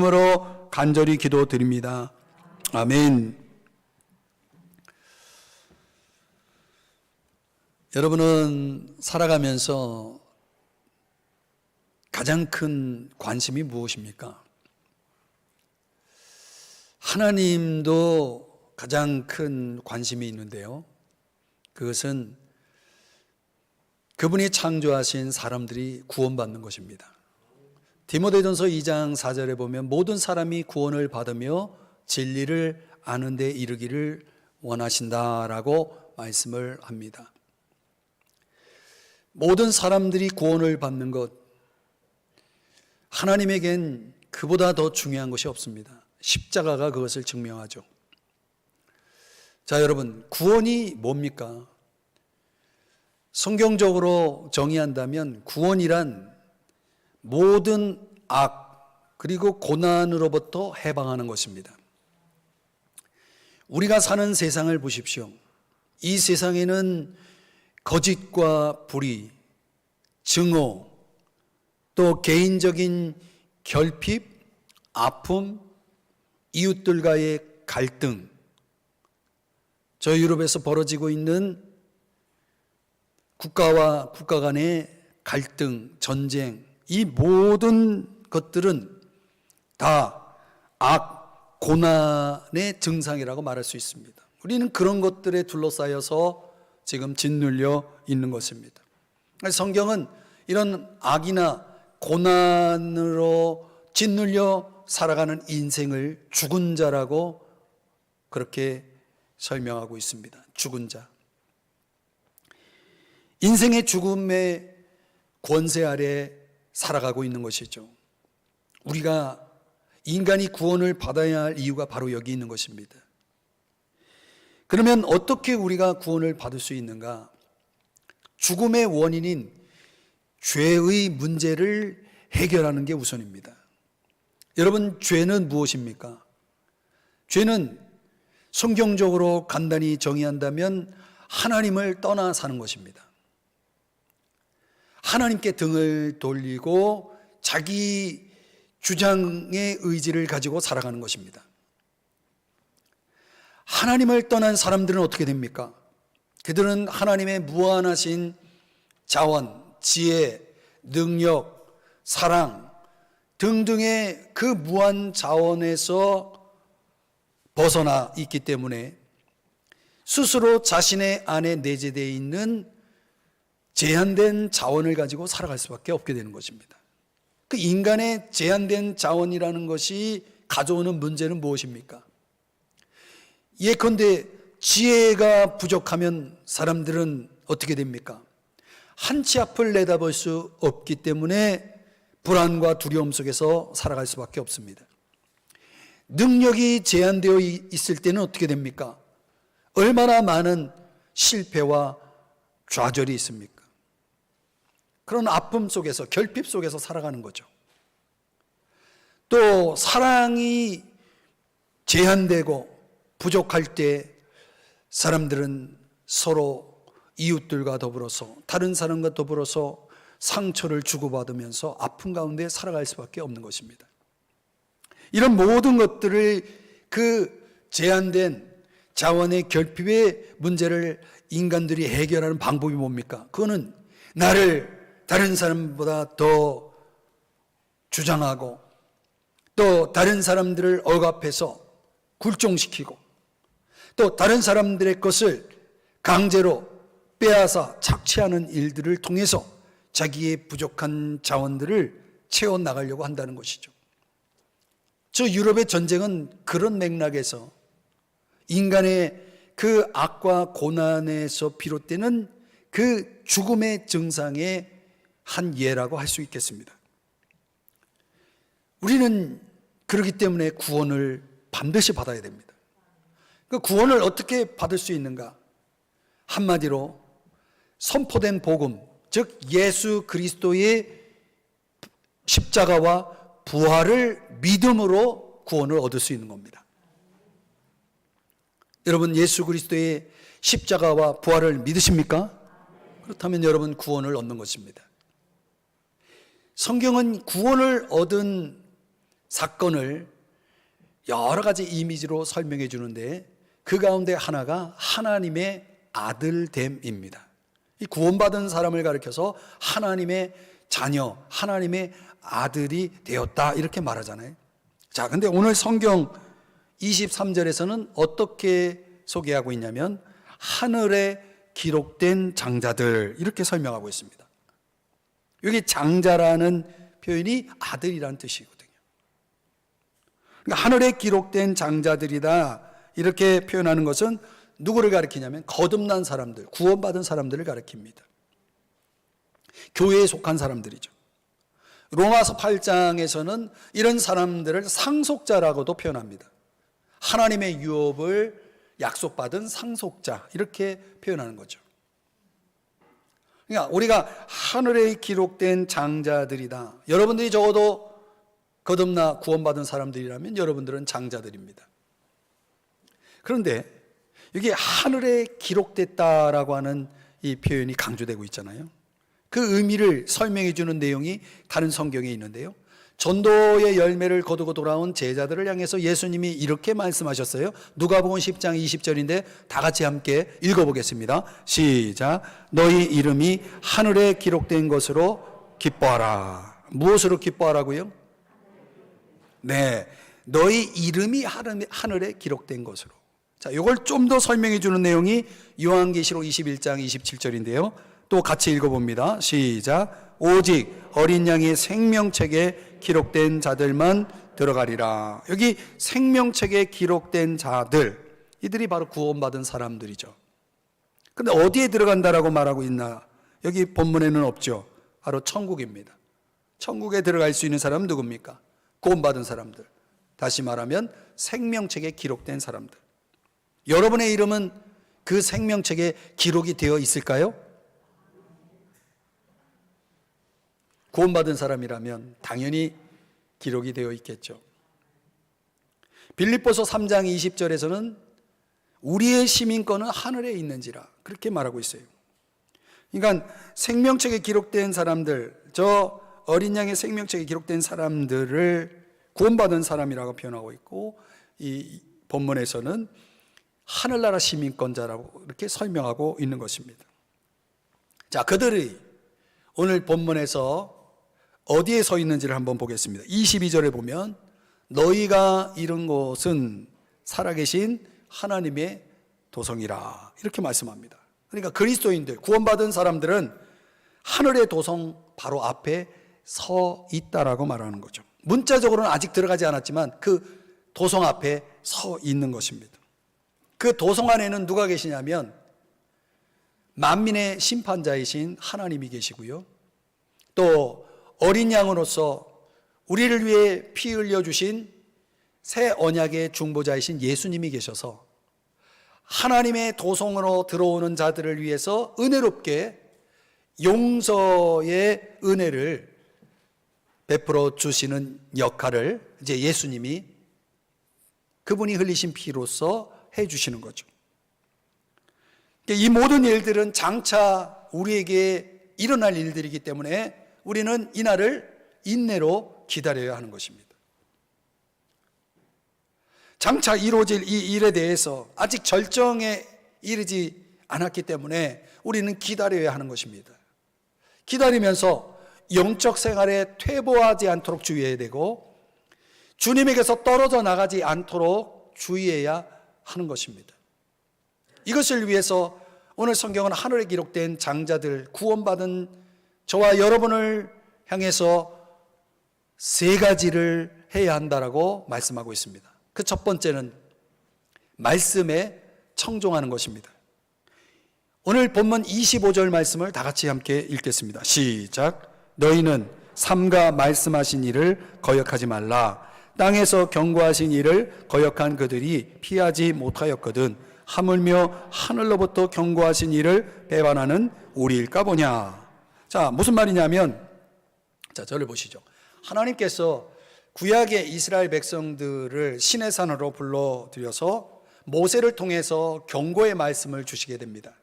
으로 간절히 기도드립니다. 아멘. 여러분은 살아가면서 가장 큰 관심이 무엇입니까? 하나님도 가장 큰 관심이 있는데요. 그것은 그분이 창조하신 사람들이 구원받는 것입니다. 디모데전서 2장 4절에 보면 모든 사람이 구원을 받으며 진리를 아는 데 이르기를 원하신다라고 말씀을 합니다. 모든 사람들이 구원을 받는 것, 하나님에겐 그보다 더 중요한 것이 없습니다. 십자가가 그것을 증명하죠. 자, 여러분, 구원이 뭡니까? 성경적으로 정의한다면 구원이란 모든 악 그리고 고난으로부터 해방하는 것입니다. 우리가 사는 세상을 보십시오. 이 세상에는 거짓과 불의, 증오, 또 개인적인 결핍, 아픔, 이웃들과의 갈등, 저 유럽에서 벌어지고 있는 국가와 국가 간의 갈등, 전쟁, 이 모든 것들은 다 악, 고난의 증상이라고 말할 수 있습니다. 우리는 그런 것들에 둘러싸여서 지금 짓눌려 있는 것입니다. 성경은 이런 악이나 고난으로 짓눌려 살아가는 인생을 죽은 자라고 그렇게 설명하고 있습니다. 죽은 자. 인생의 죽음의 권세 아래 살아가고 있는 것이죠. 우리가 인간이 구원을 받아야 할 이유가 바로 여기 있는 것입니다. 그러면 어떻게 우리가 구원을 받을 수 있는가? 죽음의 원인인 죄의 문제를 해결하는 게 우선입니다. 여러분, 죄는 무엇입니까? 죄는 성경적으로 간단히 정의한다면 하나님을 떠나 사는 것입니다. 하나님께 등을 돌리고 자기 주장의 의지를 가지고 살아가는 것입니다. 하나님을 떠난 사람들은 어떻게 됩니까? 그들은 하나님의 무한하신 자원, 지혜, 능력, 사랑 등등의 그 무한 자원에서 벗어나 있기 때문에 스스로 자신의 안에 내재되어 있는 제한된 자원을 가지고 살아갈 수밖에 없게 되는 것입니다. 그 인간의 제한된 자원이라는 것이 가져오는 문제는 무엇입니까? 예컨대 지혜가 부족하면 사람들은 어떻게 됩니까? 한치 앞을 내다볼 수 없기 때문에 불안과 두려움 속에서 살아갈 수밖에 없습니다. 능력이 제한되어 있을 때는 어떻게 됩니까? 얼마나 많은 실패와 좌절이 있습니까? 그런 아픔 속에서, 결핍 속에서 살아가는 거죠. 또 사랑이 제한되고 부족할 때 사람들은 서로 이웃들과 더불어서, 다른 사람과 더불어서 상처를 주고받으면서 아픔 가운데 살아갈 수밖에 없는 것입니다. 이런 모든 것들을 그 제한된 자원의 결핍의 문제를 인간들이 해결하는 방법이 뭡니까? 그거는 나를 다른 사람보다 더 주장하고 또 다른 사람들을 억압해서 굴종시키고 또 다른 사람들의 것을 강제로 빼앗아 착취하는 일들을 통해서 자기의 부족한 자원들을 채워나가려고 한다는 것이죠. 저 유럽의 전쟁은 그런 맥락에서 인간의 그 악과 고난에서 비롯되는 그 죽음의 증상의 한 예라고 할 수 있겠습니다. 우리는 그렇기 때문에 구원을 반드시 받아야 됩니다. 그 구원을 어떻게 받을 수 있는가? 한마디로 선포된 복음, 즉 예수 그리스도의 십자가와 부활을 믿음으로 구원을 얻을 수 있는 겁니다. 여러분, 예수 그리스도의 십자가와 부활을 믿으십니까? 그렇다면 여러분 구원을 얻는 것입니다. 성경은 구원을 얻은 사건을 여러 가지 이미지로 설명해 주는데 그 가운데 하나가 하나님의 아들됨입니다. 이 구원받은 사람을 가리켜서 하나님의 자녀, 하나님의 아들이 되었다 이렇게 말하잖아요. 자, 근데 오늘 성경 23절에서는 어떻게 소개하고 있냐면 하늘에 기록된 장자들 이렇게 설명하고 있습니다. 여기 장자라는 표현이 아들이라는 뜻이거든요. 그러니까 하늘에 기록된 장자들이다 이렇게 표현하는 것은 누구를 가리키냐면 거듭난 사람들, 구원받은 사람들을 가리킵니다. 교회에 속한 사람들이죠. 로마서 8장에서는 이런 사람들을 상속자라고도 표현합니다. 하나님의 유업을 약속받은 상속자 이렇게 표현하는 거죠. 그러니까 우리가 하늘에 기록된 장자들이다. 여러분들이 적어도 거듭나 구원받은 사람들이라면 여러분들은 장자들입니다. 그런데 여기 하늘에 기록됐다라고 하는 이 표현이 강조되고 있잖아요. 그 의미를 설명해 주는 내용이 다른 성경에 있는데요. 전도의 열매를 거두고 돌아온 제자들을 향해서 예수님이 이렇게 말씀하셨어요. 누가복음 10장 20절인데 다 같이 함께 읽어보겠습니다. 시작. 너희 이름이 하늘에 기록된 것으로 기뻐하라. 무엇으로 기뻐하라고요? 네, 너희 이름이 하늘에 기록된 것으로. 자, 이걸 좀 더 설명해 주는 내용이 요한계시록 21장 27절인데요. 또 같이 읽어봅니다. 시작. 오직 어린 양의 생명책에 기록된 자들만 들어가리라. 여기 생명책에 기록된 자들, 이들이 바로 구원받은 사람들이죠. 근데 어디에 들어간다라고 말하고 있나? 여기 본문에는 없죠. 바로 천국입니다. 천국에 들어갈 수 있는 사람은 누굽니까? 구원받은 사람들. 다시 말하면 생명책에 기록된 사람들. 여러분의 이름은 그 생명책에 기록이 되어 있을까요? 구원받은 사람이라면 당연히 기록이 되어 있겠죠. 빌립보서 3장 20절에서는 우리의 시민권은 하늘에 있는지라 그렇게 말하고 있어요. 그러니까 생명책에 기록된 사람들, 저 어린 양의 생명책에 기록된 사람들을 구원받은 사람이라고 표현하고 있고, 이 본문에서는 하늘나라 시민권자라고 이렇게 설명하고 있는 것입니다. 자, 그들이 오늘 본문에서 어디에 서 있는지를 한번 보겠습니다. 22절에 보면 너희가 이룬 것은 살아계신 하나님의 도성이라 이렇게 말씀합니다. 그러니까 그리스도인들, 구원받은 사람들은 하늘의 도성 바로 앞에 서 있다라고 말하는 거죠. 문자적으로는 아직 들어가지 않았지만 그 도성 앞에 서 있는 것입니다. 그 도성 안에는 누가 계시냐면 만민의 심판자이신 하나님이 계시고요. 또 어린 양으로서 우리를 위해 피 흘려주신 새 언약의 중보자이신 예수님이 계셔서 하나님의 도성으로 들어오는 자들을 위해서 은혜롭게 용서의 은혜를 베풀어 주시는 역할을 이제 예수님이 그분이 흘리신 피로써 해 주시는 거죠. 이 모든 일들은 장차 우리에게 일어날 일들이기 때문에 우리는 이날을 인내로 기다려야 하는 것입니다. 장차 이루어질 이 일에 대해서 아직 절정에 이르지 않았기 때문에 우리는 기다려야 하는 것입니다. 기다리면서 영적 생활에 퇴보하지 않도록 주의해야 되고 주님에게서 떨어져 나가지 않도록 주의해야 하는 것입니다. 이것을 위해서 오늘 성경은 하늘에 기록된 장자들, 구원받은 저와 여러분을 향해서 세 가지를 해야 한다라고 말씀하고 있습니다. 그 첫 번째는 말씀에 청종하는 것입니다. 오늘 본문 25절 말씀을 다 같이 함께 읽겠습니다. 시작. 너희는 삼가 말씀하신 일을 거역하지 말라. 땅에서 경고하신 일을 거역한 그들이 피하지 못하였거든 하물며 하늘로부터 경고하신 일을 배반하는 우리일까 보냐. 자, 무슨 말이냐면, 자, 저를 보시죠. 하나님께서 구약의 이스라엘 백성들을 시내산으로 불러들여서 모세를 통해서 경고의 말씀을 주시게 됩니다.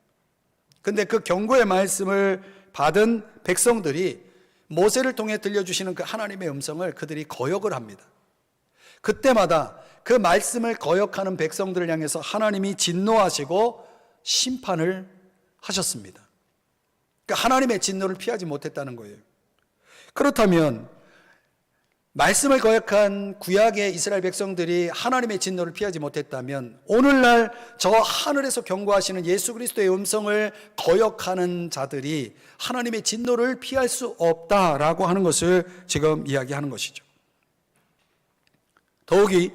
근데 그 경고의 말씀을 받은 백성들이 모세를 통해 들려주시는 그 하나님의 음성을 그들이 거역을 합니다. 그때마다 그 말씀을 거역하는 백성들을 향해서 하나님이 진노하시고 심판을 하셨습니다. 그러니까 하나님의 진노를 피하지 못했다는 거예요. 그렇다면 말씀을 거역한 구약의 이스라엘 백성들이 하나님의 진노를 피하지 못했다면 오늘날 저 하늘에서 경고하시는 예수 그리스도의 음성을 거역하는 자들이 하나님의 진노를 피할 수 없다라고 하는 것을 지금 이야기하는 것이죠. 더욱이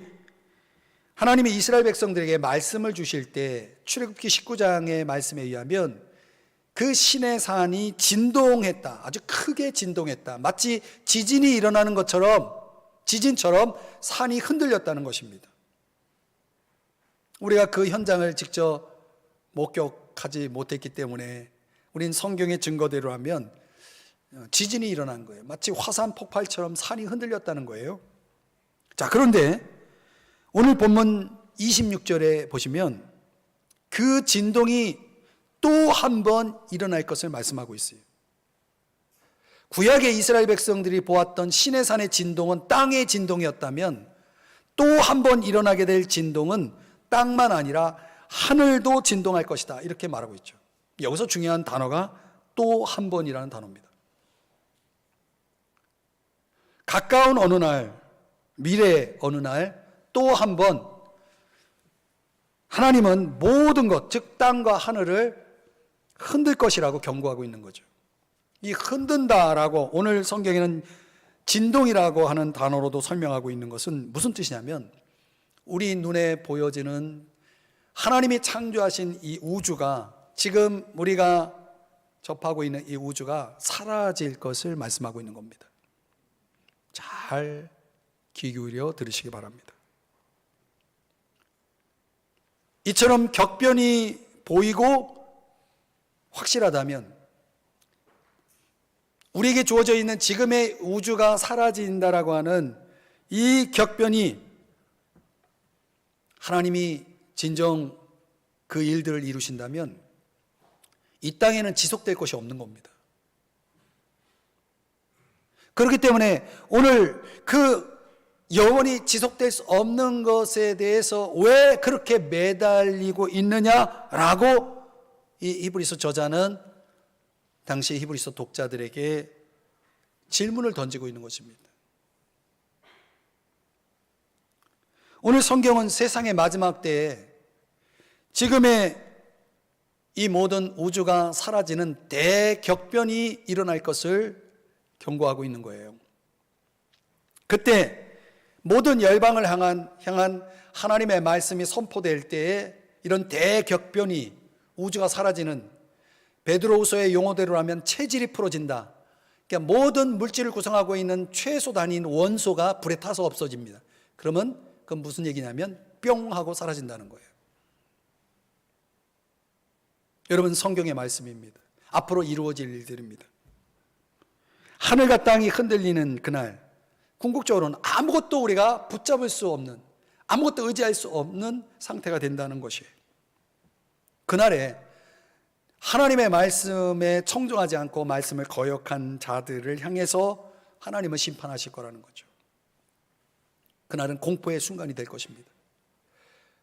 하나님이 이스라엘 백성들에게 말씀을 주실 때 출애굽기 19장의 말씀에 의하면 그 시내산이 진동했다. 아주 크게 진동했다. 마치 지진이 일어나는 것처럼, 지진처럼 산이 흔들렸다는 것입니다. 우리가 그 현장을 직접 목격하지 못했기 때문에 우린 성경의 증거대로 하면 지진이 일어난 거예요. 마치 화산 폭발처럼 산이 흔들렸다는 거예요. 자, 그런데 오늘 본문 26절에 보시면 그 진동이 또 한 번 일어날 것을 말씀하고 있어요. 구약의 이스라엘 백성들이 보았던 시내산의 진동은 땅의 진동이었다면 또 한 번 일어나게 될 진동은 땅만 아니라 하늘도 진동할 것이다, 이렇게 말하고 있죠. 여기서 중요한 단어가 또 한 번이라는 단어입니다. 가까운 어느 날, 미래의 어느 날 또 한 번 하나님은 모든 것, 즉 땅과 하늘을 흔들 것이라고 경고하고 있는 거죠. 이 흔든다라고 오늘 성경에는 진동이라고 하는 단어로도 설명하고 있는 것은 무슨 뜻이냐면 우리 눈에 보여지는 하나님이 창조하신 이 우주가, 지금 우리가 접하고 있는 이 우주가 사라질 것을 말씀하고 있는 겁니다. 잘 귀 기울여 들으시기 바랍니다. 이처럼 격변이 보이고 확실하다면 우리에게 주어져 있는 지금의 우주가 사라진다라고 하는 이 격변이 하나님이 진정 그 일들을 이루신다면 이 땅에는 지속될 것이 없는 겁니다. 그렇기 때문에 오늘 그 영원히 지속될 수 없는 것에 대해서 왜 그렇게 매달리고 있느냐라고 이 히브리서 저자는 당시 히브리서 독자들에게 질문을 던지고 있는 것입니다. 오늘 성경은 세상의 마지막 때에 지금의 이 모든 우주가 사라지는 대격변이 일어날 것을 경고하고 있는 거예요. 그때 모든 열방을 향한 하나님의 말씀이 선포될 때에 이런 대격변이, 우주가 사라지는, 베드로후서의 용어대로 하면 체질이 풀어진다. 그러니까 모든 물질을 구성하고 있는 최소 단위인 원소가 불에 타서 없어집니다. 그러면 그건 무슨 얘기냐면 뿅 하고 사라진다는 거예요. 여러분, 성경의 말씀입니다. 앞으로 이루어질 일들입니다. 하늘과 땅이 흔들리는 그날, 궁극적으로는 아무것도 우리가 붙잡을 수 없는, 아무것도 의지할 수 없는 상태가 된다는 것이에요. 그날에 하나님의 말씀에 청종하지 않고 말씀을 거역한 자들을 향해서 하나님은 심판하실 거라는 거죠. 그날은 공포의 순간이 될 것입니다.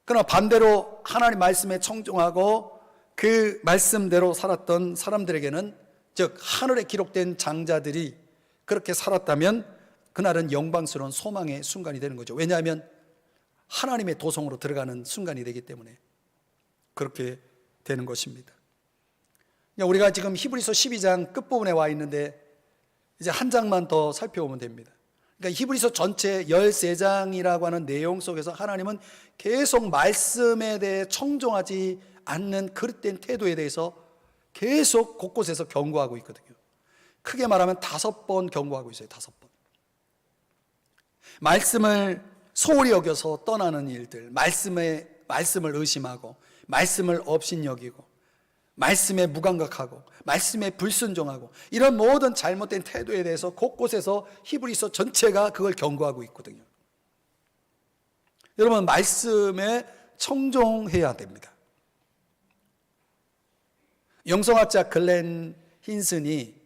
그러나 반대로 하나님 말씀에 청종하고 그 말씀대로 살았던 사람들에게는, 즉 하늘에 기록된 장자들이 그렇게 살았다면 그날은 영광스러운 소망의 순간이 되는 거죠. 왜냐하면 하나님의 도성으로 들어가는 순간이 되기 때문에 그렇게 되는 것입니다. 우리가 지금 히브리서 12장 끝부분에 와 있는데 이제 한 장만 더 살펴보면 됩니다. 그러니까 히브리서 전체 13장이라고 하는 내용 속에서 하나님은 계속 말씀에 대해 청종하지 않는 그릇된 태도에 대해서 계속 곳곳에서 경고하고 있거든요. 크게 말하면 5번 경고하고 있어요. 5번. 말씀을 소홀히 여겨서 떠나는 일들, 말씀을 의심하고, 말씀을 업신여기고, 말씀에 무감각하고, 말씀에 불순종하고, 이런 모든 잘못된 태도에 대해서 곳곳에서 히브리서 전체가 그걸 경고하고 있거든요. 여러분, 말씀에 청종해야 됩니다. 영성학자 글렌 힌슨이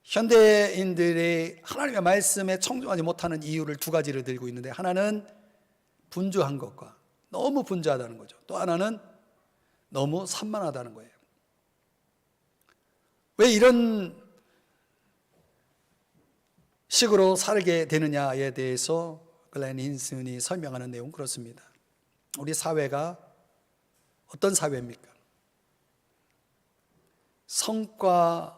현대인들이 하나님의 말씀에 청종하지 못하는 이유를 두 가지를 들고 있는데, 하나는 분주한 것과 너무 분주하다는 거죠. 또 하나는 너무 산만하다는 거예요. 왜 이런 식으로 살게 되느냐에 대해서 글렌 힌슨이 설명하는 내용 그렇습니다. 우리 사회가 어떤 사회입니까? 성과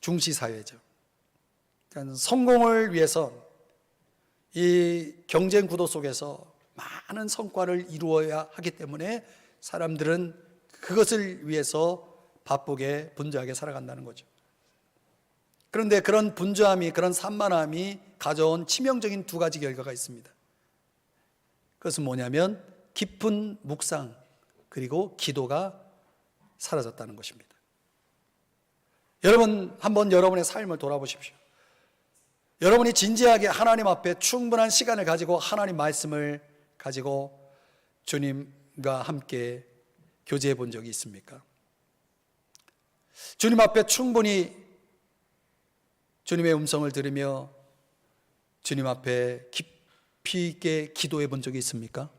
중시 사회죠. 그러니까 성공을 위해서 이 경쟁 구도 속에서 많은 성과를 이루어야 하기 때문에 사람들은 그것을 위해서 바쁘게 분주하게 살아간다는 거죠. 그런데 그런 분주함이, 그런 산만함이 가져온 치명적인 두 가지 결과가 있습니다. 그것은 뭐냐면 깊은 묵상 그리고 기도가 사라졌다는 것입니다. 여러분, 한번 여러분의 삶을 돌아보십시오. 여러분이 진지하게 하나님 앞에 충분한 시간을 가지고 하나님 말씀을 가지고 주님과 함께 교제해 본 적이 있습니까? 주님 앞에 충분히 주님의 음성을 들으며 주님 앞에 깊이 있게 기도해 본 적이 있습니까?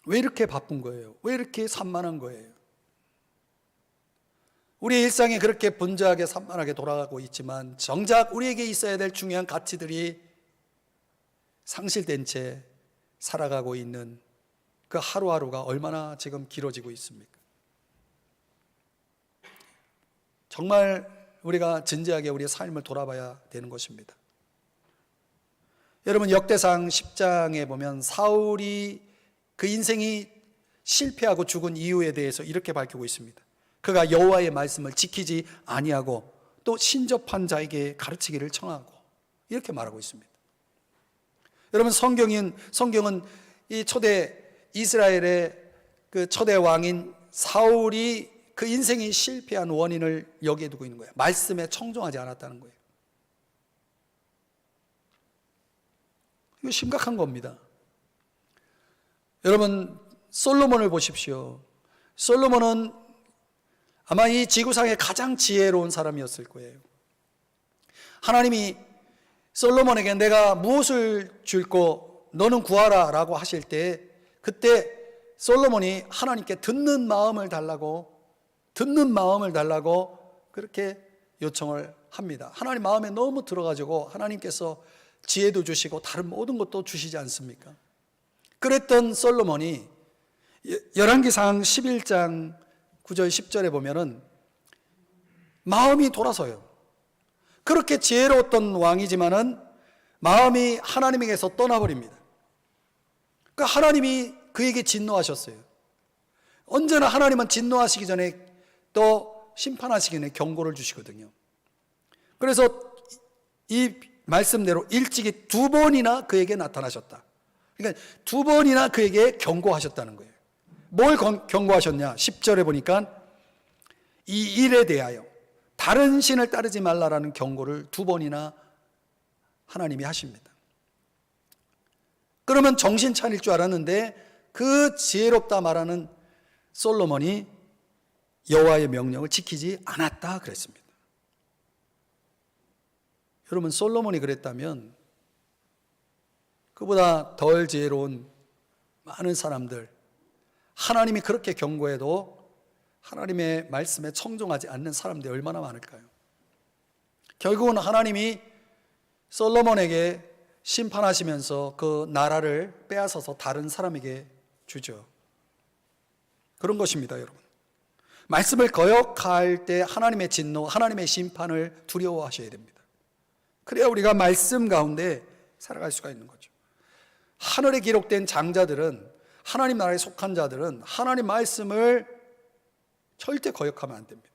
왜 이렇게 바쁜 거예요? 왜 이렇게 산만한 거예요? 우리의 일상이 그렇게 분주하게 산만하게 돌아가고 있지만 정작 우리에게 있어야 될 중요한 가치들이 상실된 채 살아가고 있는 그 하루하루가 얼마나 지금 길어지고 있습니까? 정말 우리가 진지하게 우리의 삶을 돌아봐야 되는 것입니다. 여러분, 역대상 10장에 보면 사울이 그 인생이 실패하고 죽은 이유에 대해서 이렇게 밝히고 있습니다. 그가 여호와의 말씀을 지키지 아니하고 또 신접한 자에게 가르치기를 청하고, 이렇게 말하고 있습니다. 여러분, 성경은 이 초대 이스라엘의 그 초대 왕인 사울이 그 인생이 실패한 원인을 여기에 두고 있는 거예요. 말씀에 청종하지 않았다는 거예요. 이거 심각한 겁니다. 여러분, 솔로몬을 보십시오. 솔로몬은 아마 이 지구상의 가장 지혜로운 사람이었을 거예요. 하나님이 솔로몬에게 내가 무엇을 줄고 너는 구하라 라고 하실 때, 그때 솔로몬이 하나님께 듣는 마음을 달라고 그렇게 요청을 합니다. 하나님 마음에 너무 들어가지고 하나님께서 지혜도 주시고 다른 모든 것도 주시지 않습니까? 그랬던 솔로몬이 열왕기상 11장 9절 10절에 보면은 마음이 돌아서요. 그렇게 지혜로웠던 왕이지만은 마음이 하나님에게서 떠나버립니다. 그러니까 하나님이 그에게 진노하셨어요. 언제나 하나님은 진노하시기 전에 또 심판하시기 전에 경고를 주시거든요. 그래서 이 말씀대로 일찍이 두 번이나 그에게 나타나셨다. 그러니까 두 번이나 그에게 경고하셨다는 거예요. 뭘 경고하셨냐? 10절에 보니까 이 일에 대하여 다른 신을 따르지 말라라는 경고를 두 번이나 하나님이 하십니다. 그러면 정신 차릴 줄 알았는데 그 지혜롭다 말하는 솔로몬이 여호와의 명령을 지키지 않았다 그랬습니다. 여러분, 솔로몬이 그랬다면 그보다 덜 지혜로운 많은 사람들, 하나님이 그렇게 경고해도 하나님의 말씀에 청종하지 않는 사람들이 얼마나 많을까요? 결국은 하나님이 솔로몬에게 심판하시면서 그 나라를 빼앗아서 다른 사람에게 주죠. 그런 것입니다, 여러분. 말씀을 거역할 때 하나님의 진노, 하나님의 심판을 두려워하셔야 됩니다. 그래야 우리가 말씀 가운데 살아갈 수가 있는 거죠. 하늘에 기록된 장자들은, 하나님 나라에 속한 자들은 하나님 말씀을 절대 거역하면 안 됩니다.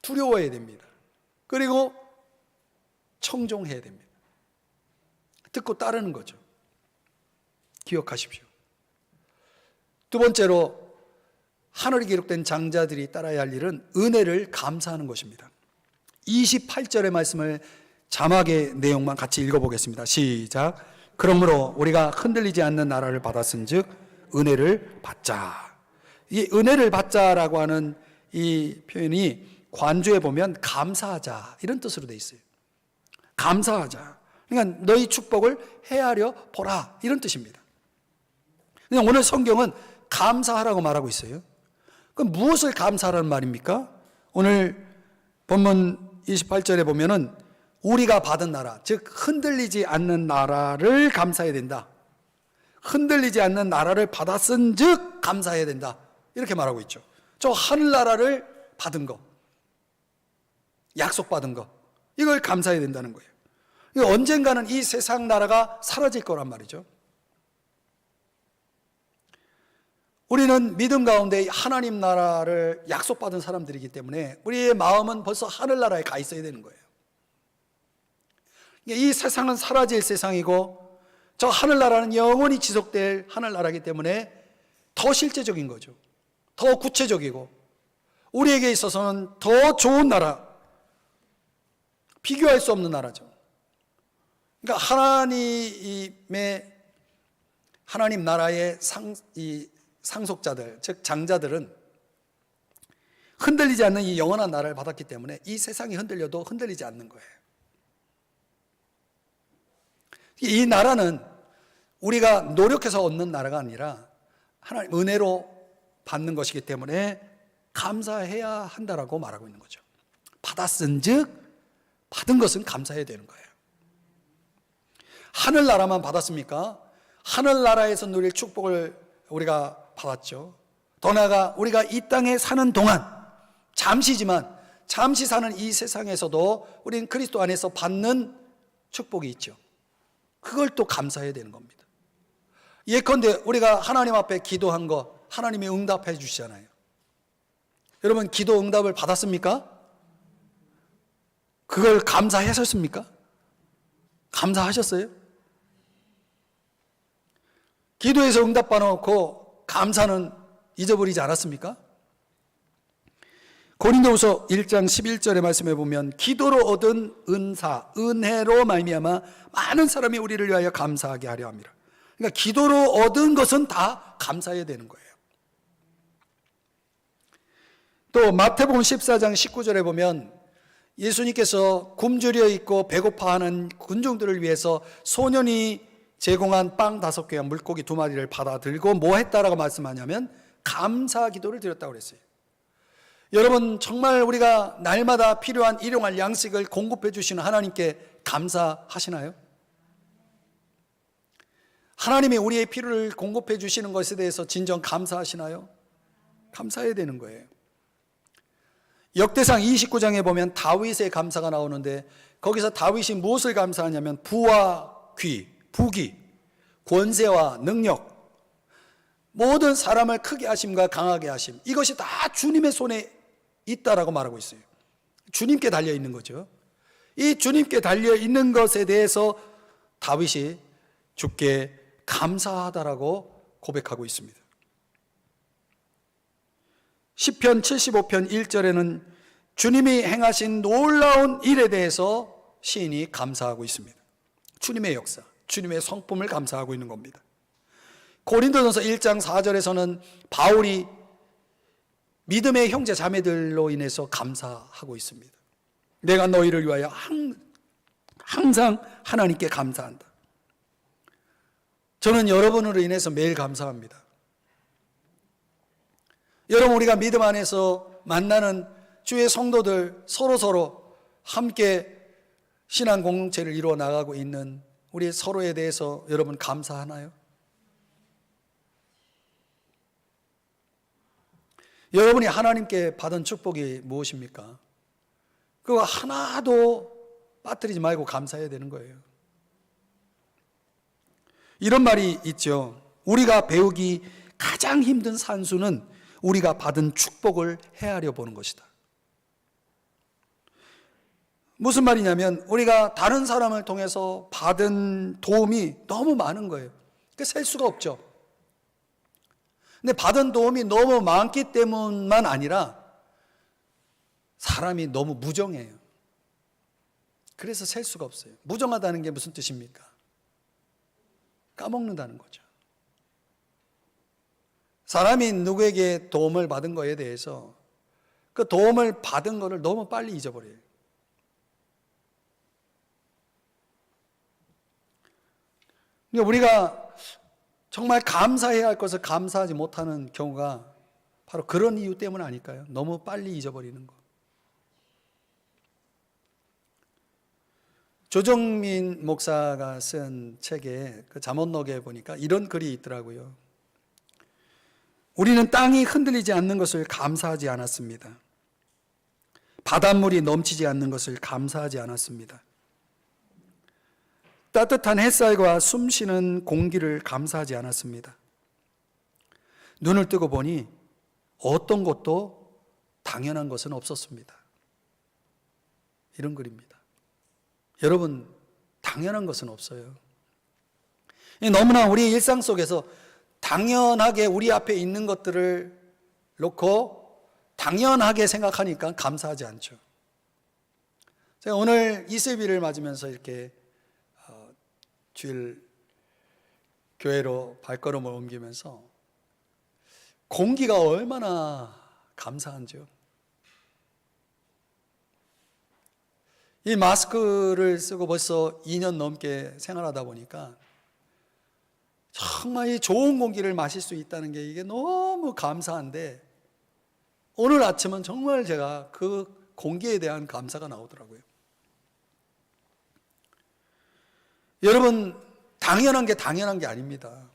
두려워해야 됩니다. 그리고 청종해야 됩니다. 듣고 따르는 거죠. 기억하십시오. 두 번째로, 하늘에 기록된 장자들이 따라야 할 일은 은혜를 감사하는 것입니다. 28절의 말씀을 자막의 내용만 같이 읽어보겠습니다. 시작. 그러므로 우리가 흔들리지 않는 나라를 받았은즉 은혜를 받자. 이 은혜를 받자라고 하는 이 표현이 관조에 보면 감사하자 이런 뜻으로 돼 있어요. 감사하자. 그러니까 너희 축복을 헤아려 보라 이런 뜻입니다. 그냥 오늘 성경은 감사하라고 말하고 있어요. 그럼 무엇을 감사하라는 말입니까? 오늘 본문 28절에 보면은 우리가 받은 나라, 즉 흔들리지 않는 나라를 감사해야 된다. 흔들리지 않는 나라를 받았은 즉 감사해야 된다. 이렇게 말하고 있죠. 저 하늘나라를 받은 거, 약속받은 거, 이걸 감사해야 된다는 거예요. 언젠가는 이 세상 나라가 사라질 거란 말이죠. 우리는 믿음 가운데 하나님 나라를 약속받은 사람들이기 때문에 우리의 마음은 벌써 하늘나라에 가 있어야 되는 거예요. 이 세상은 사라질 세상이고 저 하늘나라는 영원히 지속될 하늘나라이기 때문에 더 실제적인 거죠. 더 구체적이고 우리에게 있어서는 더 좋은 나라, 비교할 수 없는 나라죠. 그러니까 하나님 나라의 상속자들, 즉 장자들은 흔들리지 않는 이 영원한 나라를 받았기 때문에 이 세상이 흔들려도 흔들리지 않는 거예요. 이 나라는 우리가 노력해서 얻는 나라가 아니라 하나님 은혜로 받는 것이기 때문에 감사해야 한다라고 말하고 있는 거죠. 받았은즉 받은 것은 감사해야 되는 거예요. 하늘나라만 받았습니까? 하늘나라에서 누릴 축복을 우리가 받았죠. 더 나아가 우리가 이 땅에 사는 동안 잠시지만 잠시 사는 이 세상에서도 우리는 그리스도 안에서 받는 축복이 있죠. 그걸 또 감사해야 되는 겁니다. 예컨대 우리가 하나님 앞에 기도한 거 하나님이 응답해 주시잖아요. 여러분 기도 응답을 받았습니까? 그걸 감사하셨습니까? 감사하셨어요? 기도에서 응답 받아놓고 감사는 잊어버리지 않았습니까? 고린도후서 1장 11절의 말씀에 보면 기도로 얻은 은사, 은혜로 말미암아 많은 사람이 우리를 위하여 감사하게 하려 합니다. 그러니까 기도로 얻은 것은 다 감사해야 되는 거예요. 또 마태복음 14장 19절에 보면 예수님께서 굶주려 있고 배고파하는 군중들을 위해서 소년이 제공한 빵 5개와 물고기 2마리를 받아 들고 뭐 했다라고 말씀하냐면 감사 기도를 드렸다고 그랬어요. 여러분 정말 우리가 날마다 필요한 일용할 양식을 공급해 주시는 하나님께 감사하시나요? 하나님이 우리의 필요를 공급해 주시는 것에 대해서 진정 감사하시나요? 감사해야 되는 거예요. 역대상 29장에 보면 다윗의 감사가 나오는데 거기서 다윗이 무엇을 감사하냐면 부와 귀, 부귀, 권세와 능력, 모든 사람을 크게 하심과 강하게 하심, 이것이 다 주님의 손에 있다라고 말하고 있어요. 주님께 달려 있는 거죠. 이 주님께 달려 있는 것에 대해서 다윗이 주께 감사하다라고 고백하고 있습니다. 시편 75편 1절에는 주님이 행하신 놀라운 일에 대해서 시인이 감사하고 있습니다. 주님의 역사, 주님의 성품을 감사하고 있는 겁니다. 고린도전서 1장 4절에서는 바울이 믿음의 형제 자매들로 인해서 감사하고 있습니다. 내가 너희를 위하여 항상 하나님께 감사한다. 저는 여러분으로 인해서 매일 감사합니다. 여러분 우리가 믿음 안에서 만나는 주의 성도들 서로 함께 신앙 공동체를 이루어 나가고 있는 우리 서로에 대해서 여러분 감사하나요? 여러분이 하나님께 받은 축복이 무엇입니까? 그거 하나도 빠뜨리지 말고 감사해야 되는 거예요. 이런 말이 있죠. 우리가 배우기 가장 힘든 산수는 우리가 받은 축복을 헤아려 보는 것이다. 무슨 말이냐면 우리가 다른 사람을 통해서 받은 도움이 너무 많은 거예요. 셀 수가 없죠. 근데 받은 도움이 너무 많기 때문만 아니라 사람이 너무 무정해요. 그래서 셀 수가 없어요. 무정하다는 게 무슨 뜻입니까? 까먹는다는 거죠. 사람이 누구에게 도움을 받은 거에 대해서 그 도움을 받은 것을 너무 빨리 잊어버려요. 그러니까 우리가 정말 감사해야 할 것을 감사하지 못하는 경우가 바로 그런 이유 때문 아닐까요? 너무 빨리 잊어버리는 것. 조정민 목사가 쓴 책에 그 잠언록에 보니까 이런 글이 있더라고요. 우리는 땅이 흔들리지 않는 것을 감사하지 않았습니다. 바닷물이 넘치지 않는 것을 감사하지 않았습니다. 따뜻한 햇살과 숨쉬는 공기를 감사하지 않았습니다. 눈을 뜨고 보니 어떤 것도 당연한 것은 없었습니다. 이런 글입니다. 여러분, 당연한 것은 없어요. 너무나 우리 일상 속에서 당연하게 우리 앞에 있는 것들을 놓고 당연하게 생각하니까 감사하지 않죠. 제가 오늘 이슬비를 맞으면서 이렇게 주일 교회로 발걸음을 옮기면서 공기가 얼마나 감사한지요. 이 마스크를 쓰고 벌써 2년 넘게 생활하다 보니까 정말 이 좋은 공기를 마실 수 있다는 게 이게 너무 감사한데 오늘 아침은 정말 제가 그 공기에 대한 감사가 나오더라고요. 여러분, 당연한 게 아닙니다.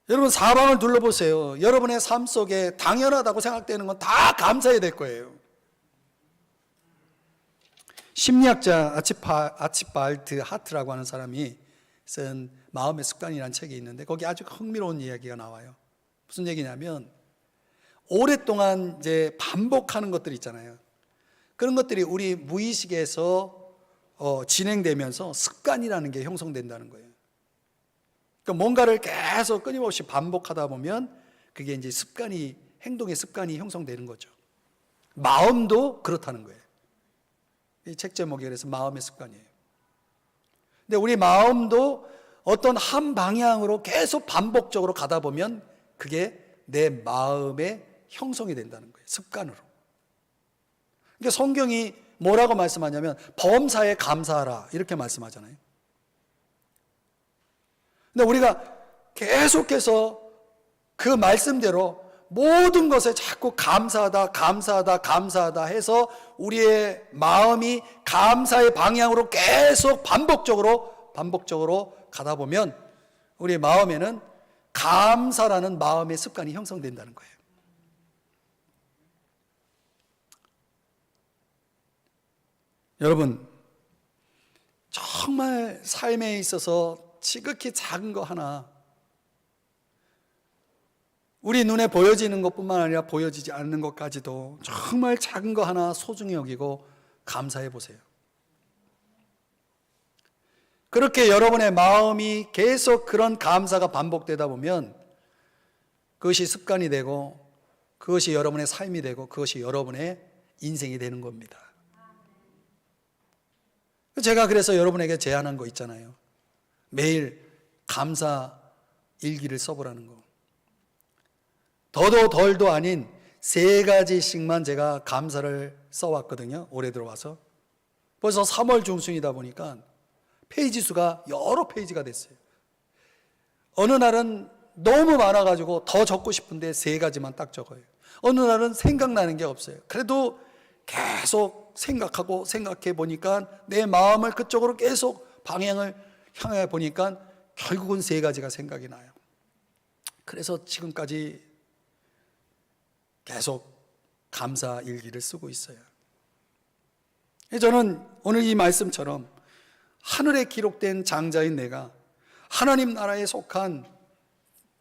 여러분, 사방을 둘러보세요. 여러분의 삶 속에 당연하다고 생각되는 건 다 감사해야 될 거예요. 심리학자 아치발트 하트라고 하는 사람이 쓴 마음의 습관이라는 책이 있는데 거기 아주 흥미로운 이야기가 나와요. 무슨 얘기냐면 오랫동안 이제 반복하는 것들 있잖아요. 그런 것들이 우리 무의식에서 진행되면서 습관이라는 게 형성된다는 거예요. 그러니까 뭔가를 계속 끊임없이 반복하다 보면 그게 이제 행동의 습관이 형성되는 거죠. 마음도 그렇다는 거예요. 이 책 제목이 그래서 마음의 습관이에요. 근데 우리 마음도 어떤 한 방향으로 계속 반복적으로 가다 보면 그게 내 마음의 형성이 된다는 거예요. 습관으로. 그러니까 성경이 뭐라고 말씀하냐면 범사에 감사하라 이렇게 말씀하잖아요. 근데 우리가 계속해서 그 말씀대로 모든 것에 자꾸 감사하다 해서 우리의 마음이 감사의 방향으로 계속 반복적으로 가다 보면 우리의 마음에는 감사라는 마음의 습관이 형성된다는 거예요. 여러분, 정말 삶에 있어서 지극히 작은 거 하나, 우리 눈에 보여지는 것뿐만 아니라 보여지지 않는 것까지도 정말 작은 거 하나 소중히 여기고 감사해 보세요. 그렇게 여러분의 마음이 계속 그런 감사가 반복되다 보면 그것이 습관이 되고 그것이 여러분의 삶이 되고 그것이 여러분의 인생이 되는 겁니다. 제가 그래서 여러분에게 제안한 거 있잖아요. 매일 감사 일기를 써보라는 거. 더도 덜도 아닌 3가지씩만 제가 감사를 써왔거든요. 올해 들어와서. 벌써 3월 중순이다 보니까 페이지 수가 여러 페이지가 됐어요. 어느 날은 너무 많아가지고 더 적고 싶은데 3가지만 딱 적어요. 어느 날은 생각나는 게 없어요. 그래도 계속 생각해 보니까 내 마음을 그쪽으로 계속 방향을 향해 보니까 결국은 3가지가 생각이 나요. 그래서 지금까지 계속 감사 일기를 쓰고 있어요. 저는 오늘 이 말씀처럼 하늘에 기록된 장자인 내가, 하나님 나라에 속한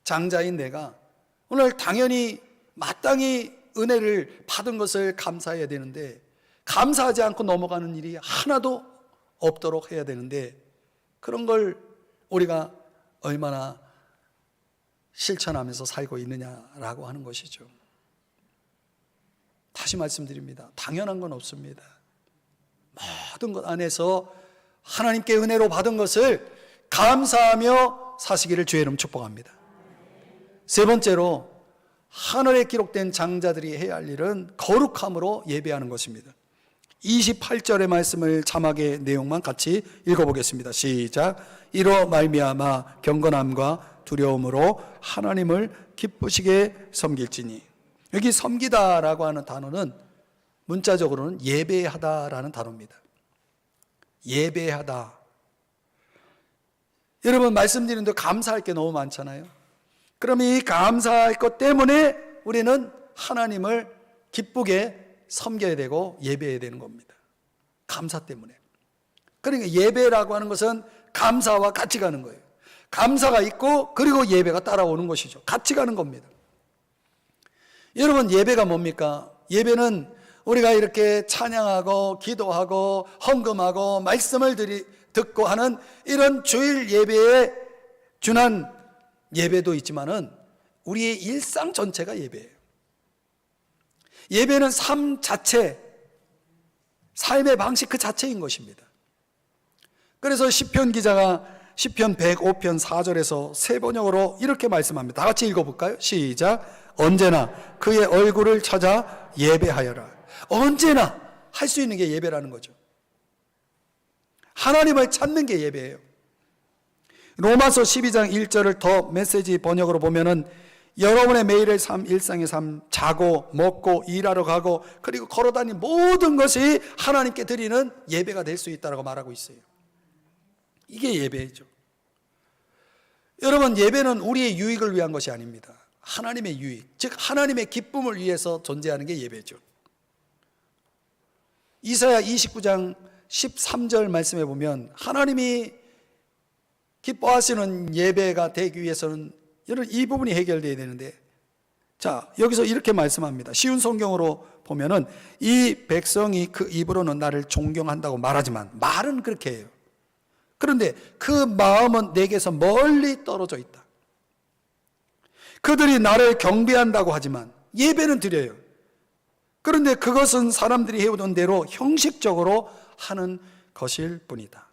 장자인 내가 오늘 당연히 마땅히 은혜를 받은 것을 감사해야 되는데 감사하지 않고 넘어가는 일이 하나도 없도록 해야 되는데 그런 걸 우리가 얼마나 실천하면서 살고 있느냐라고 하는 것이죠. 다시 말씀드립니다. 당연한 건 없습니다. 모든 것 안에서 하나님께 은혜로 받은 것을 감사하며 사시기를 주의 이름 축복합니다. 3번째로 하늘에 기록된 장자들이 해야 할 일은 거룩함으로 예배하는 것입니다. 28절의 말씀을 자막의 내용만 같이 읽어보겠습니다. 시작. 이로 말미암아 경건함과 두려움으로 하나님을 기쁘시게 섬길지니. 여기 섬기다라고 하는 단어는 문자적으로는 예배하다라는 단어입니다. 예배하다. 여러분, 말씀드리는데 감사할 게 너무 많잖아요. 그럼 이 감사할 것 때문에 우리는 하나님을 기쁘게 섬겨야 되고 예배해야 되는 겁니다. 감사 때문에. 그러니까 예배라고 하는 것은 감사와 같이 가는 거예요. 감사가 있고 그리고 예배가 따라오는 것이죠. 같이 가는 겁니다. 여러분, 예배가 뭡니까? 예배는 우리가 이렇게 찬양하고 기도하고 헌금하고 말씀을 듣고 하는 이런 주일 예배에 준한 예배도 있지만은 우리의 일상 전체가 예배예요. 예배는 삶 자체, 삶의 방식 그 자체인 것입니다. 그래서 시편 기자가 시편 105편 4절에서 세 번역으로 이렇게 말씀합니다. 다 같이 읽어볼까요? 시작. 언제나 그의 얼굴을 찾아 예배하여라. 언제나 할 수 있는 게 예배라는 거죠. 하나님을 찾는 게 예배예요. 로마서 12장 1절을 더 메시지 번역으로 보면은 여러분의 매일의 삶, 일상의 삶, 자고 먹고 일하러 가고 그리고 걸어다니는 모든 것이 하나님께 드리는 예배가 될 수 있다고 말하고 있어요. 이게 예배죠. 여러분, 예배는 우리의 유익을 위한 것이 아닙니다. 하나님의 유익, 즉 하나님의 기쁨을 위해서 존재하는 게 예배죠. 이사야 29장 13절 말씀에 보면 하나님이 기뻐하시는 예배가 되기 위해서는 이 부분이 해결되어야 되는데, 자, 여기서 이렇게 말씀합니다. 쉬운 성경으로 보면은 이 백성이 그 입으로는 나를 존경한다고 말하지만, 말은 그렇게 해요. 그런데 그 마음은 내게서 멀리 떨어져 있다. 그들이 나를 경배한다고 하지만 예배는 드려요. 그런데 그것은 사람들이 해오던 대로 형식적으로 하는 것일 뿐이다.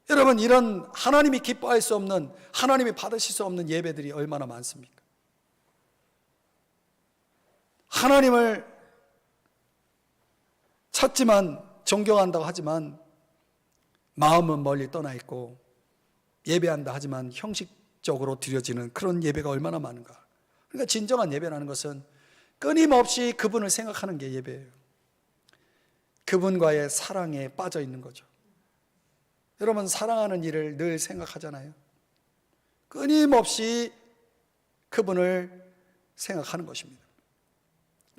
여러분, 이런 하나님이 기뻐할 수 없는, 하나님이 받으실 수 없는 예배들이 얼마나 많습니까? 하나님을 찾지만, 존경한다고 하지만 마음은 멀리 떠나 있고, 예배한다 하지만 형식적으로 드려지는 그런 예배가 얼마나 많은가. 그러니까 진정한 예배라는 것은 끊임없이 그분을 생각하는 게 예배예요. 그분과의 사랑에 빠져 있는 거죠. 여러분, 사랑하는 일을 늘 생각하잖아요. 끊임없이 그분을 생각하는 것입니다.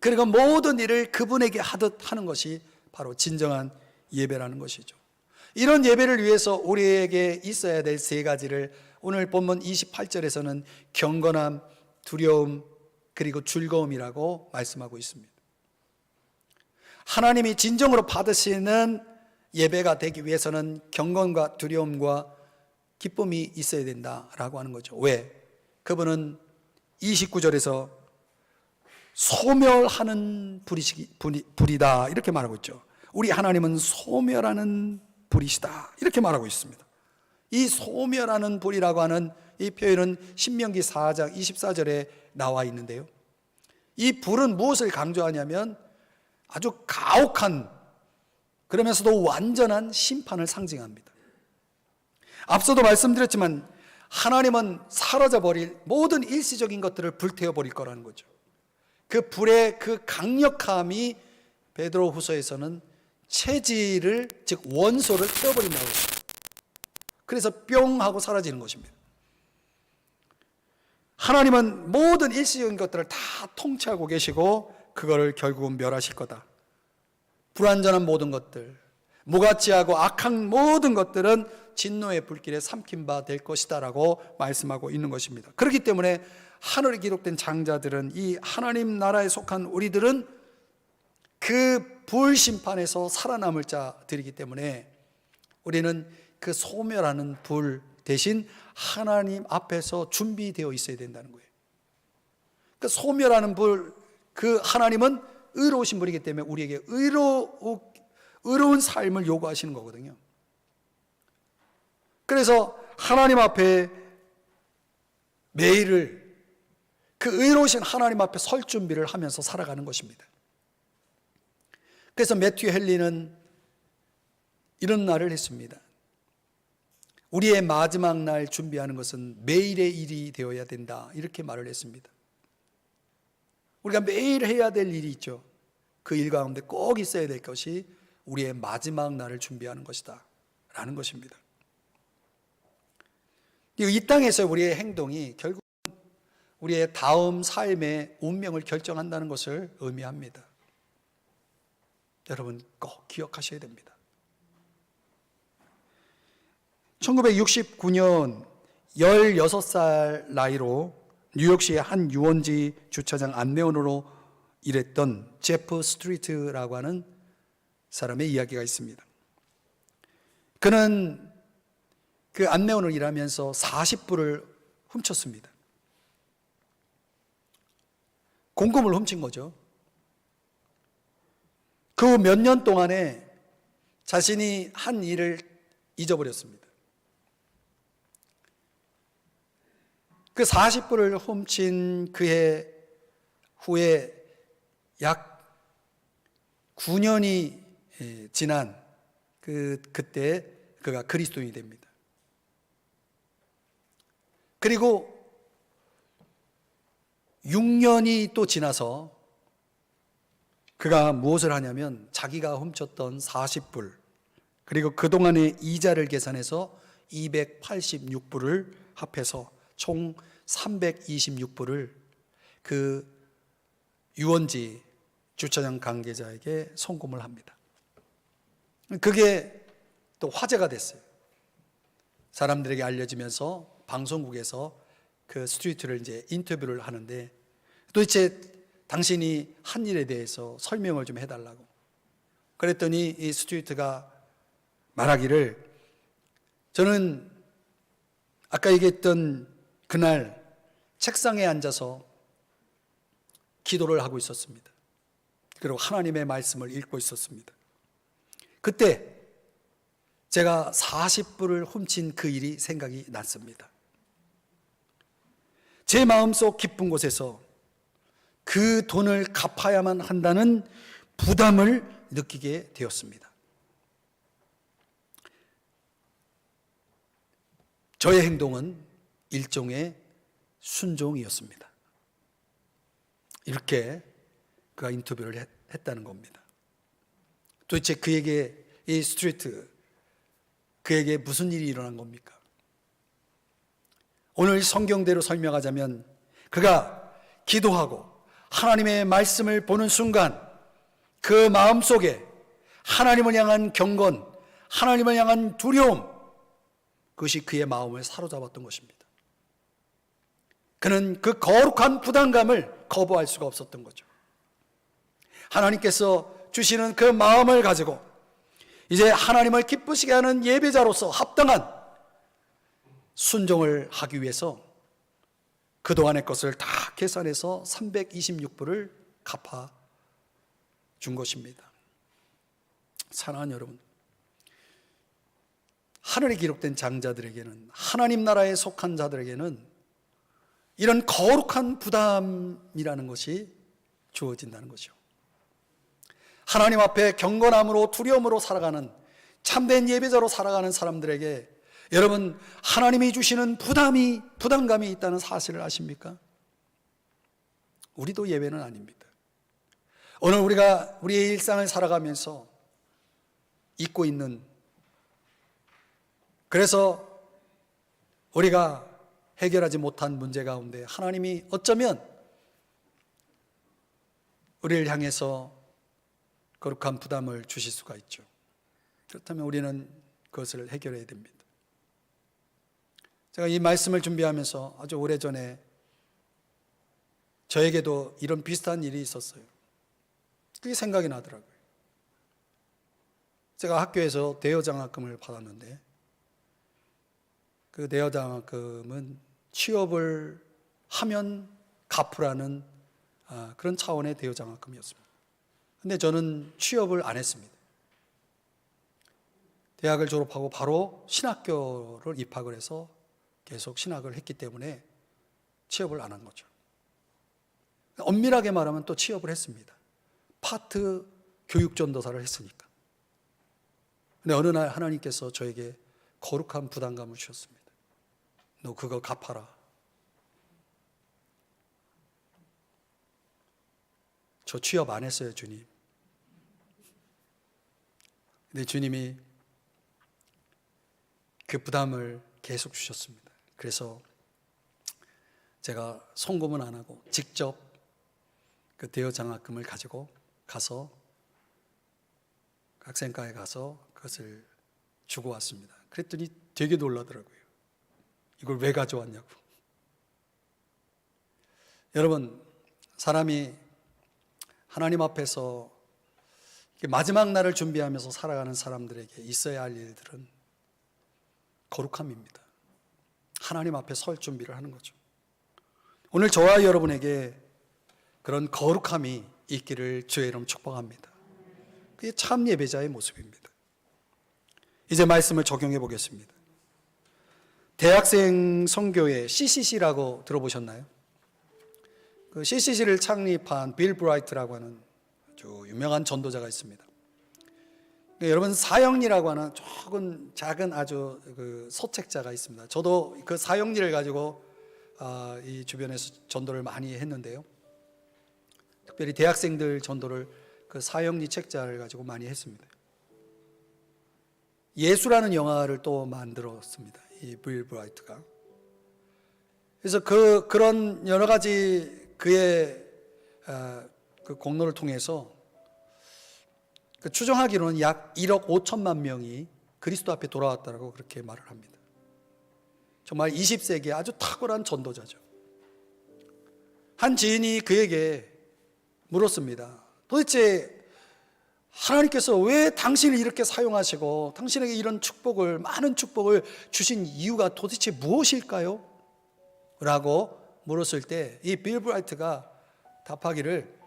그리고 모든 일을 그분에게 하듯 하는 것이 바로 진정한 예배라는 것이죠. 이런 예배를 위해서 우리에게 있어야 될 세 가지를 오늘 본문 28절에서는 경건함, 두려움, 그리고 즐거움이라고 말씀하고 있습니다. 하나님이 진정으로 받으시는 예배가 되기 위해서는 경건과 두려움과 기쁨이 있어야 된다라고 하는 거죠. 왜? 그분은 29절에서 소멸하는 불이다 이렇게 말하고 있죠. 우리 하나님은 소멸하는 불이시다 이렇게 말하고 있습니다. 이 소멸하는 불이라고 하는 이 표현은 신명기 4장 24절에 나와 있는데요, 이 불은 무엇을 강조하냐면 아주 가혹한, 그러면서도 완전한 심판을 상징합니다. 앞서도 말씀드렸지만 하나님은 사라져버릴 모든 일시적인 것들을 불태워버릴 거라는 거죠. 그 불의 그 강력함이 베드로후서에서는 체질을, 즉 원소를 태워버린다고 했습니다. 그래서 뿅 하고 사라지는 것입니다. 하나님은 모든 일시적인 것들을 다 통치하고 계시고 그거를 결국은 멸하실 거다. 불완전한 모든 것들, 무가치하고 악한 모든 것들은 진노의 불길에 삼킨 바 될 것이다 라고 말씀하고 있는 것입니다. 그렇기 때문에 하늘에 기록된 장자들은, 이 하나님 나라에 속한 우리들은 그 불심판에서 살아남을 자들이기 때문에 우리는 그 소멸하는 불 대신 하나님 앞에서 준비되어 있어야 된다는 거예요. 그 소멸하는 불, 그 하나님은 의로우신 분이기 때문에 우리에게 의로운 삶을 요구하시는 거거든요. 그래서 하나님 앞에 매일을 그 의로우신 하나님 앞에 설 준비를 하면서 살아가는 것입니다. 그래서 매튜 헨리는 이런 말을 했습니다. 우리의 마지막 날 준비하는 것은 매일의 일이 되어야 된다, 이렇게 말을 했습니다. 우리가 매일 해야 될 일이 있죠. 그 일 가운데 꼭 있어야 될 것이 우리의 마지막 날을 준비하는 것이다 라는 것입니다. 이 땅에서 우리의 행동이 결국 우리의 다음 삶의 운명을 결정한다는 것을 의미합니다. 여러분 꼭 기억하셔야 됩니다. 1969년 16살 나이로 뉴욕시의 한 유원지 주차장 안내원으로 일했던 제프 스트리트라고 하는 사람의 이야기가 있습니다. 그는 그 안내원으로 일하면서 40불을 훔쳤습니다. 공금을 훔친 거죠. 그 몇 년 동안에 자신이 한 일을 잊어버렸습니다. 그 40불을 훔친 그해 후에 약 9년이 지난 그때 그가 그리스도인이 됩니다. 그리고 6년이 또 지나서 그가 무엇을 하냐면 자기가 훔쳤던 40불 그리고 그동안의 이자를 계산해서 286불을 합해서 총 326불을 그 유원지 주차장 관계자에게 송금을 합니다. 그게 또 화제가 됐어요. 사람들에게 알려지면서 방송국에서 그 스트리트를 이제 인터뷰를 하는데 도대체 당신이 한 일에 대해서 설명을 좀 해달라고. 그랬더니 이 스트리트가 말하기를, 저는 아까 얘기했던 그날 책상에 앉아서 기도를 하고 있었습니다. 그리고 하나님의 말씀을 읽고 있었습니다. 그때 제가 40불을 훔친 그 일이 생각이 났습니다. 제 마음속 깊은 곳에서 그 돈을 갚아야만 한다는 부담을 느끼게 되었습니다. 저의 행동은 일종의 순종이었습니다. 이렇게 그가 인터뷰를 했다는 겁니다. 도대체 그에게, 이 스트리트, 그에게 무슨 일이 일어난 겁니까? 오늘 성경대로 설명하자면 그가 기도하고 하나님의 말씀을 보는 순간 그 마음속에 하나님을 향한 경건, 하나님을 향한 두려움, 그것이 그의 마음을 사로잡았던 것입니다. 그는 그 거룩한 부담감을 거부할 수가 없었던 거죠. 하나님께서 주시는 그 마음을 가지고 이제 하나님을 기쁘시게 하는 예배자로서 합당한 순종을 하기 위해서 그동안의 것을 다 계산해서 326불을 갚아 준 것입니다. 사랑하는 여러분, 하늘에 기록된 장자들에게는, 하나님 나라에 속한 자들에게는 이런 거룩한 부담이라는 것이 주어진다는 것이죠. 하나님 앞에 경건함으로 두려움으로 살아가는 참된 예배자로 살아가는 사람들에게 여러분, 하나님이 주시는 부담감이 있다는 사실을 아십니까? 우리도 예외는 아닙니다. 오늘 우리가 우리의 일상을 살아가면서 잊고 있는, 그래서 우리가 해결하지 못한 문제 가운데 하나님이 어쩌면 우리를 향해서 거룩한 부담을 주실 수가 있죠. 그렇다면 우리는 그것을 해결해야 됩니다. 제가 이 말씀을 준비하면서 아주 오래전에 저에게도 이런 비슷한 일이 있었어요. 그게 생각이 나더라고요. 제가 학교에서 대여장학금을 받았는데 그 대여장학금은 취업을 하면 갚으라는 그런 차원의 대여장학금이었습니다. 근데 저는 취업을 안 했습니다. 대학을 졸업하고 바로 신학교를 입학을 해서 계속 신학을 했기 때문에 취업을 안 한 거죠. 엄밀하게 말하면 또 취업을 했습니다. 파트 교육전도사를 했으니까. 근데 어느 날 하나님께서 저에게 거룩한 부담감을 주셨습니다. 너 그거 갚아라. 저 취업 안 했어요, 주님. 근데 주님이 그 부담을 계속 주셨습니다. 그래서 제가 송금은 안 하고 직접 그 대여 장학금을 가지고 가서 학생과에 가서 그것을 주고 왔습니다. 그랬더니 되게 놀라더라고요. 이걸 왜 가져왔냐고. 여러분, 사람이 하나님 앞에서 마지막 날을 준비하면서 살아가는 사람들에게 있어야 할 일들은 거룩함입니다. 하나님 앞에 설 준비를 하는 거죠. 오늘 저와 여러분에게 그런 거룩함이 있기를 주의 이름 축복합니다. 그게 참 예배자의 모습입니다. 이제 말씀을 적용해 보겠습니다. 대학생 선교회 CCC라고 들어보셨나요? 그 CCC를 창립한 빌 브라이트라고 하는 아주 유명한 전도자가 있습니다. 여러분, 사형리라고 하는 작은 아주 그 소책자가 있습니다. 저도 그 사형리를 가지고 이 주변에서 전도를 많이 했는데요. 특별히 대학생들 전도를 그 사형리 책자를 가지고 많이 했습니다. 예수라는 영화를 또 만들었습니다. 이 빌 브라이트가. 그래서 그런 여러 가지 그의 그 공로를 통해서 추정하기로는 약 1억 5천만 명이 그리스도 앞에 돌아왔다고 그렇게 말을 합니다. 정말 20세기에 아주 탁월한 전도자죠. 한 지인이 그에게 물었습니다. 도대체 하나님께서 왜 당신을 이렇게 사용하시고 당신에게 이런 축복을, 많은 축복을 주신 이유가 도대체 무엇일까요? 라고 물었을 때 이 빌 브라이트가 답하기를,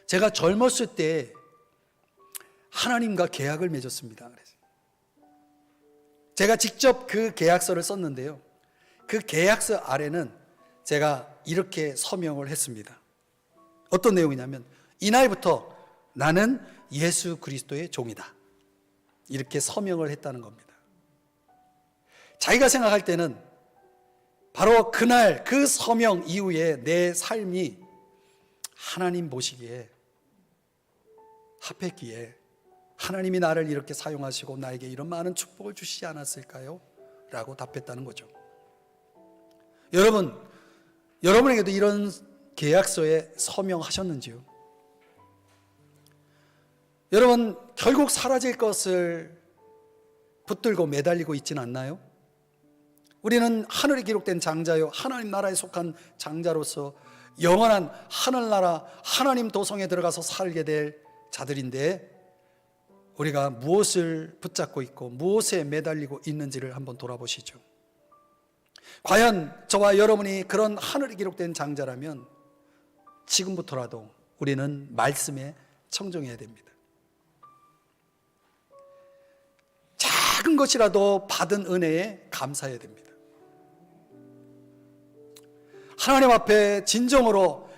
제가 젊었을 때 하나님과 계약을 맺었습니다. 제가 직접 그 계약서를 썼는데요. 그 계약서 아래는 제가 이렇게 서명을 했습니다. 어떤 내용이냐면, 이날부터 나는 예수 그리스도의 종이다. 이렇게 서명을 했다는 겁니다. 자기가 생각할 때는 바로 그날 그 서명 이후에 내 삶이 하나님 보시기에 합했기에 하나님이 나를 이렇게 사용하시고 나에게 이런 많은 축복을 주시지 않았을까요? 라고 답했다는 거죠. 여러분에게도 이런 계약서에 서명하셨는지요? 여러분, 결국 사라질 것을 붙들고 매달리고 있지는 않나요? 우리는 하늘에 기록된 장자요, 하나님 나라에 속한 장자로서 영원한 하늘나라 하나님 도성에 들어가서 살게 될 자들인데, 우리가 무엇을 붙잡고 있고 무엇에 매달리고 있는지를 한번 돌아보시죠. 과연 저와 여러분이 그런 하늘에 기록된 장자라면 지금부터라도 우리는 말씀에 청정해야 됩니다. 작은 것이라도 받은 은혜에 감사해야 됩니다. 하나님 앞에 진정으로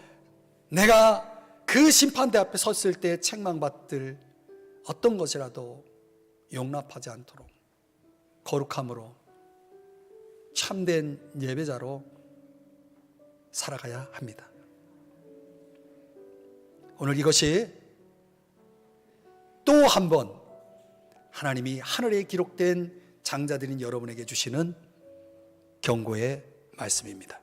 내가 그 심판대 앞에 섰을 때 책망받을 어떤 것이라도 용납하지 않도록 거룩함으로 참된 예배자로 살아가야 합니다. 오늘 이것이 또 한 번 하나님이 하늘에 기록된 장자들인 여러분에게 주시는 경고의 말씀입니다.